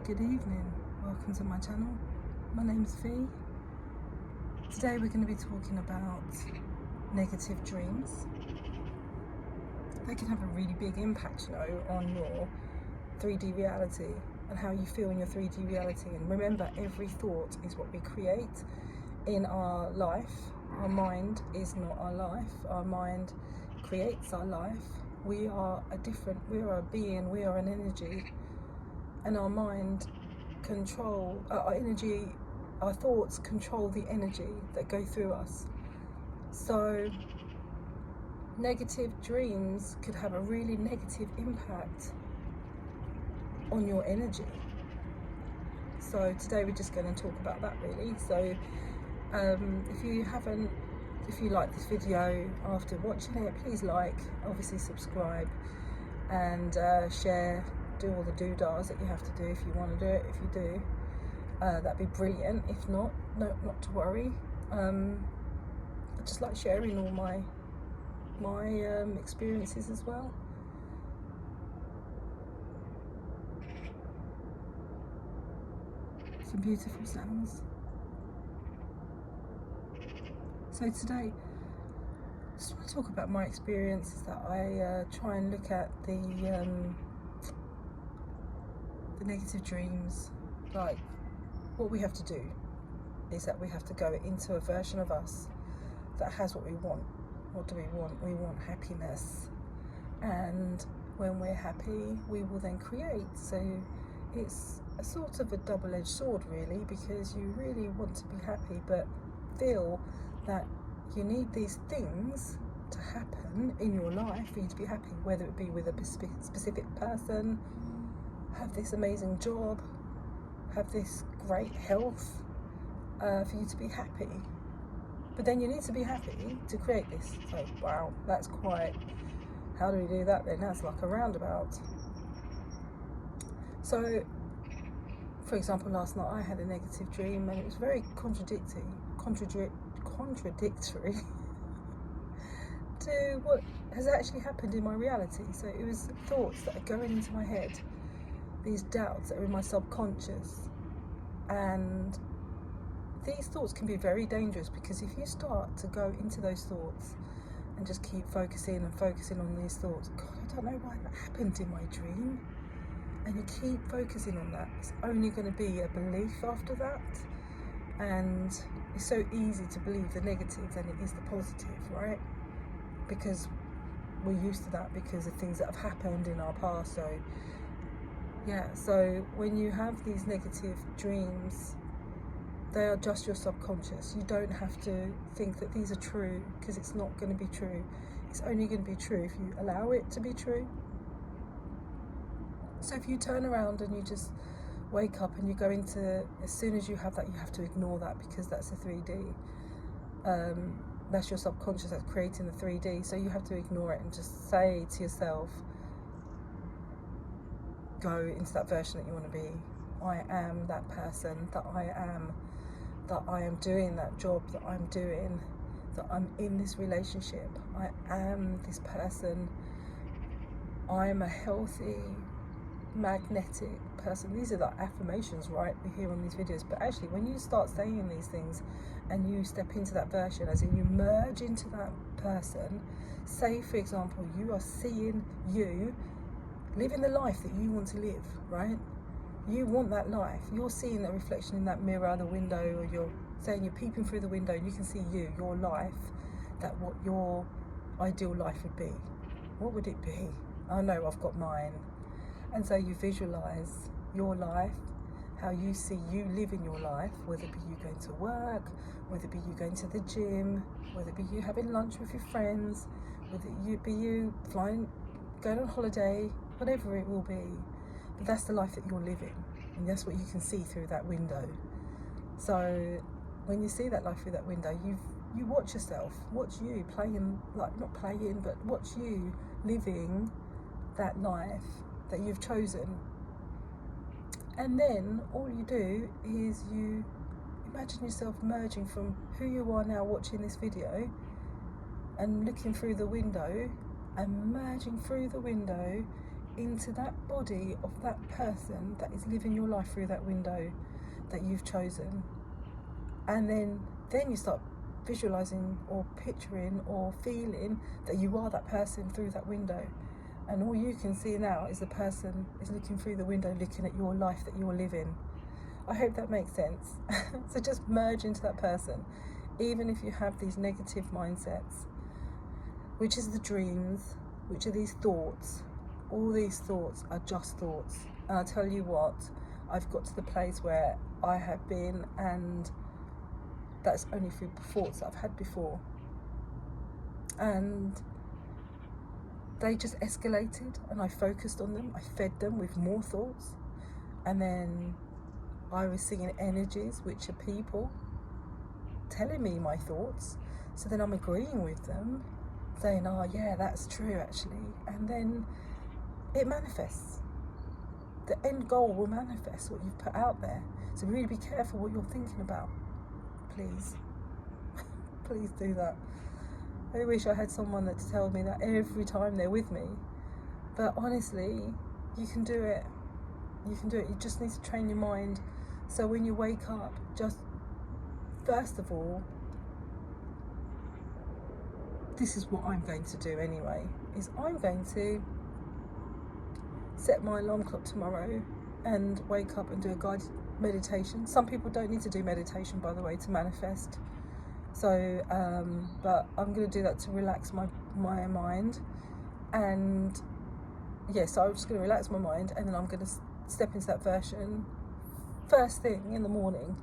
Good evening, welcome to my channel. My name's V. Today we're going to be talking about negative dreams. They can have a really big impact, on your 3D reality and how you feel in your 3D reality. And remember, every thought is what we create in our life. Our mind is not our life. Our mind creates our life. We are a being, we are an energy. And our mind our energy, our thoughts control the energy that go through us. So negative dreams could have a really negative impact on your energy. So today we're just going to talk about that really. So if you like this video after watching it, please obviously subscribe and share. Do all the doodahs that you have to do if you want to do it. If you do, that'd be brilliant. If not, not to worry. I just like sharing all my experiences as well. Some beautiful sounds. So today, I just want to talk about my experiences that I try and look at the negative dreams. Like, what we have to do is that we have to go into a version of us that has what we want. What do we want? We want happiness, and when we're happy we will then create. So it's a sort of a double-edged sword really, because you really want to be happy but feel that you need these things to happen in your life for you to be happy, whether it be with a specific person, have this amazing job, have this great health, for you to be happy. But then you need to be happy to create this. So wow, that's quite, how do we do that then? That's like a roundabout. So for example, last night I had a negative dream and it was very contradictory to what has actually happened in my reality. So it was thoughts that are going into my head, these doubts that are in my subconscious, and these thoughts can be very dangerous, because if you start to go into those thoughts and just keep focusing on these thoughts, God, I don't know why that happened in my dream, and you keep focusing on that, it's only going to be a belief after that. And it's so easy to believe the negative than it is the positive, right? Because we're used to that because of things that have happened in our past. So yeah, so when you have these negative dreams, they are just your subconscious. You don't have to think that these are true, because it's not going to be true. It's only going to be true if you allow it to be true. So if you turn around and you just wake up and you go into, as soon as you have that, you have to ignore that, because that's a 3D. That's your subconscious that's creating the 3D. So you have to ignore it and just say to yourself, go into that version that you want to be. I am that person, that I am doing that job that I'm doing, that I'm in this relationship, I am this person, I am a healthy, magnetic person. These are the affirmations, right, we hear on these videos. But actually, when you start saying these things and you step into that version, as in you merge into that person, say for example you are seeing you living the life that you want to live, right? You want that life. You're seeing that reflection in that mirror, the window, or you're saying you're peeping through the window and you can see you, your life, that what your ideal life would be. What would it be? I know I've got mine. And so you visualize your life, how you see you living your life, whether it be you going to work, whether it be you going to the gym, whether it be you having lunch with your friends, whether it be you flying, going on holiday, whatever it will be. But that's the life that you're living, and that's what you can see through that window. So when you see that life through that window, you watch yourself, watch you playing, like not playing, but watch you living that life that you've chosen. And then all you do is you imagine yourself merging from who you are now watching this video and looking through the window, and merging through the window into that body of that person that is living your life through that window that you've chosen. And then you start visualizing or picturing or feeling that you are that person through that window. And all you can see now is the person is looking through the window, looking at your life that you're living. I hope that makes sense. So just merge into that person. Even if you have these negative mindsets, which is the dreams, which are these thoughts, all these thoughts are just thoughts. And I tell you what, I've got to the place where I have been, and that's only through thoughts that I've had before. And they just escalated, and I focused on them. I fed them with more thoughts. And then I was seeing energies, which are people, telling me my thoughts. So then I'm agreeing with them, saying, oh yeah, that's true actually. And then it manifests. The end goal will manifest what you've put out there. So really be careful what you're thinking about. Please. Please do that. I wish I had someone that to tell me that every time they're with me. But honestly, you can do it. You can do it. You just need to train your mind. So when you wake up, just first of all, this is what I'm going to do anyway, is I'm going to set my alarm clock tomorrow and wake up and do a guided meditation. Some people don't need to do meditation, by the way, to manifest. So, but I'm going to do that to relax my mind. And yeah, so I'm just going to relax my mind, and then I'm going to step into that version first thing in the morning,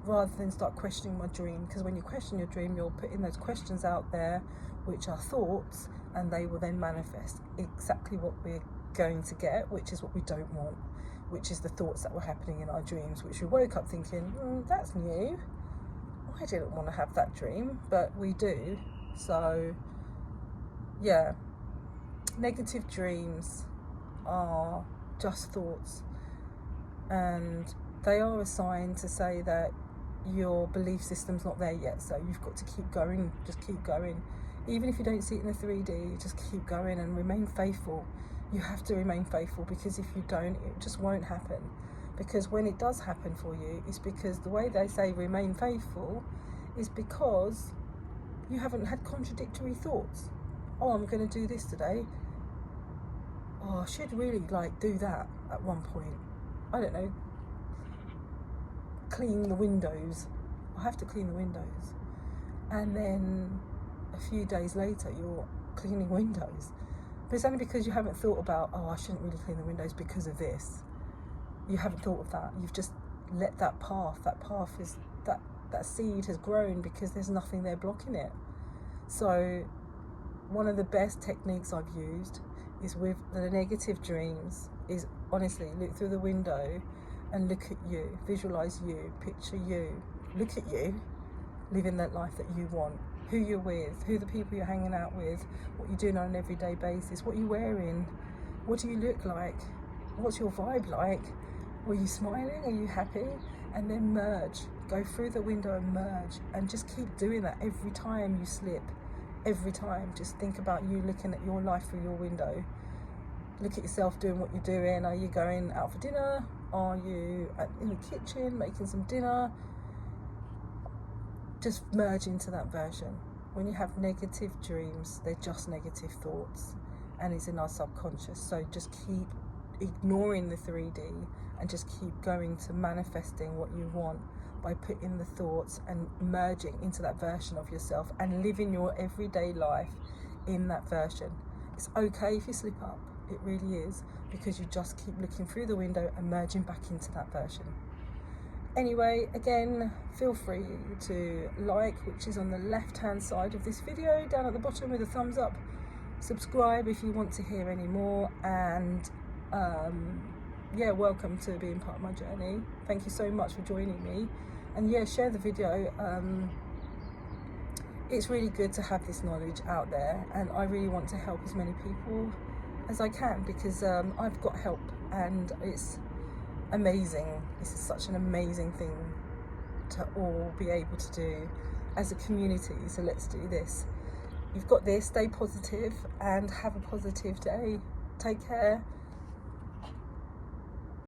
rather than start questioning my dream. Because when you question your dream, you're putting those questions out there, which are thoughts, and they will then manifest exactly what we're going to get, which is what we don't want, which is the thoughts that were happening in our dreams, which we woke up thinking, that's new. I didn't want to have that dream, but we do. So yeah, negative dreams are just thoughts, and they are a sign to say that your belief system's not there yet. So you've got to keep going, just keep going. Even if you don't see it in the 3D, just keep going and remain faithful. You have to remain faithful, because if you don't, it just won't happen. Because when it does happen for you, it's because the way they say remain faithful is because you haven't had contradictory thoughts. Oh, I'm going to do this today. Oh, I should really do that at one point. I don't know, clean the windows. I have to clean the windows. And then a few days later, you're cleaning windows. But it's only because you haven't thought about, oh, I shouldn't really clean the windows because of this. You haven't thought of that. You've just let that path is, that seed has grown because there's nothing there blocking it. So one of the best techniques I've used is with the negative dreams is honestly look through the window and look at you, visualize you, picture you, look at you living that life that you want, who you're with, who the people you're hanging out with, what you're doing on an everyday basis, what you're wearing, what do you look like, what's your vibe like, were you smiling, are you happy? And then merge, go through the window and merge, and just keep doing that every time you slip. Every time, just think about you looking at your life through your window. Look at yourself doing what you're doing. Are you going out for dinner? Are you in the kitchen making some dinner? Just merge into that version. When you have negative dreams, they're just negative thoughts, and it's in our subconscious. So just keep ignoring the 3D and just keep going to manifesting what you want by putting the thoughts and merging into that version of yourself and living your everyday life in that version. It's okay if you slip up, it really is, because you just keep looking through the window and merging back into that version. Anyway, again, feel free to like, which is on the left hand side of this video, down at the bottom with a thumbs up. Subscribe if you want to hear any more, and yeah, welcome to being part of my journey. Thank you so much for joining me, and yeah, share the video. It's really good to have this knowledge out there, and I really want to help as many people as I can, because I've got help, and it's amazing. This is such an amazing thing to all be able to do as a community. So let's do this. You've got this. Stay positive and have a positive day. Take care.